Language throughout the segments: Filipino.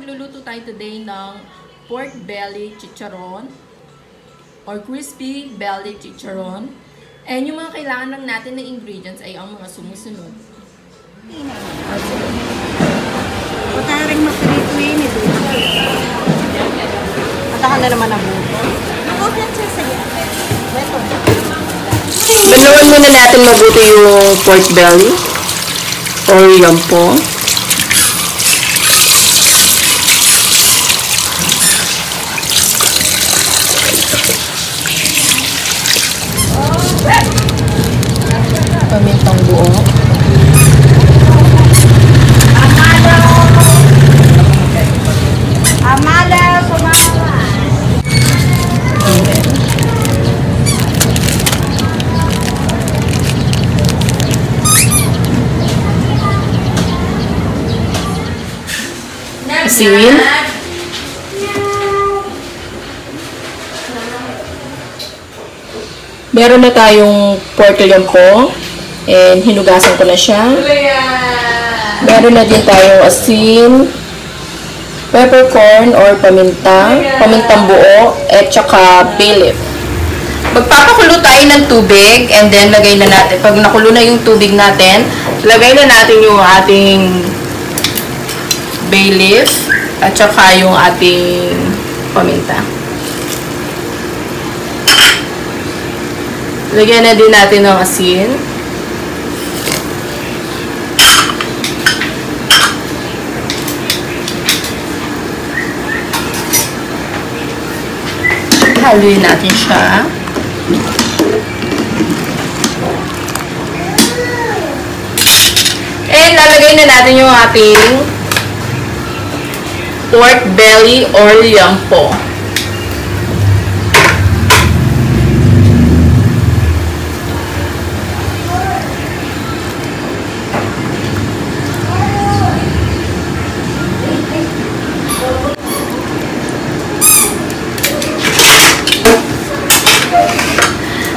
magluluto tayo today ng pork belly chicharon or crispy belly chicharon. And yung mga kailangan lang natin na ingredients ay ang mga sumusunod. Pataring mapirito yun ito. Matakan na naman ang buto. Banuan muna natin mabuti yung pork belly or liempo. Pamintang buo. Amala, sumama. Asin. Meron na tayong pork liempo and hinugasan ko na siya. Meron na din tayong asin, peppercorn or paminta, pamintang buo, at saka bay leaf. Magpapakulo tayo ng tubig and then lagay na natin. Pag nakulo na yung tubig natin, lagay na natin yung ating bay leaf at saka yung ating paminta. Lagyan na din natin ng asin. Haluin natin siya. And lalagay na natin yung ating pork belly or liempo.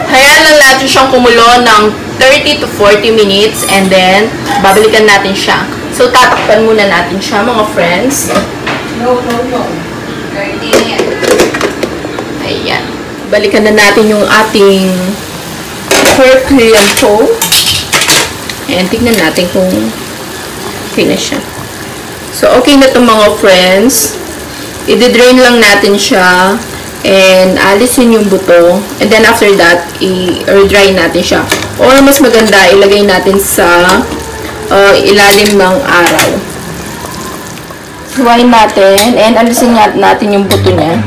Hayaan lang natin siyang kumulo ng 30 to 40 minutes and then babalikan natin siya. So tatakpan muna natin siya mga friends. No. 30 minutes. Ayan. Balikan na natin yung ating pork liempo. Ayan, tignan natin kung okay na siya. So okay na itong mga friends. I-drain lang natin siya. And alisin yung buto. And then after that, i-dry natin siya. Or mas maganda, ilagay natin sa ilalim ng araw. Huwain natin. And alisin natin yung buto niya.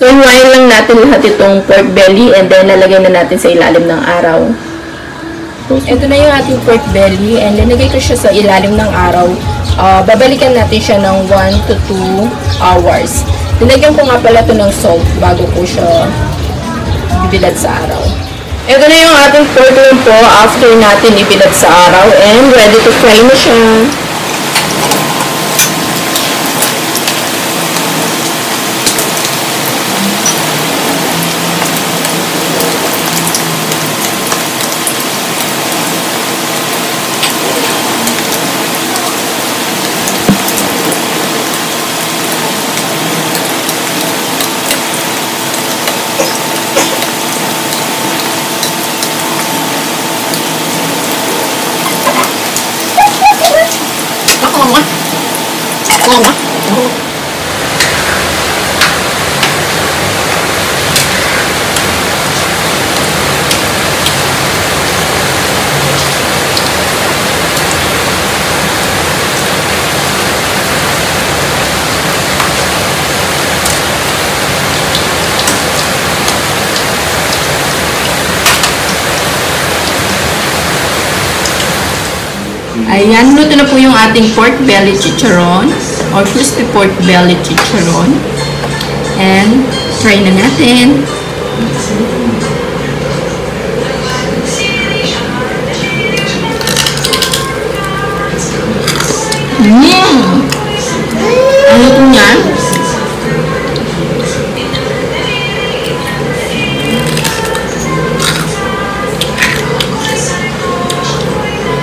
So, hiwain lang natin lahat itong pork belly and then lalagay na natin sa ilalim ng araw. Ito na yung ating pork belly and nilagay ko siya sa ilalim ng araw. Babalikan natin siya ng 1 to 2 hours. Nilagyan ko nga pala ito ng salt bago ko siya ibilad sa araw. Ito na yung ating pork liempo after natin ibilad sa araw and ready to fry na siya. Ayan, luto na po yung ating pork belly chicharon or crispy pork belly chicharon. And try na natin. Ang luto niyan,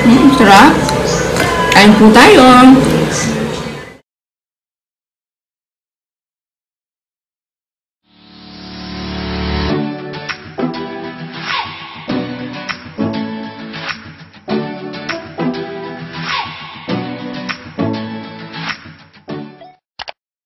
Sarap. Kain po tayo.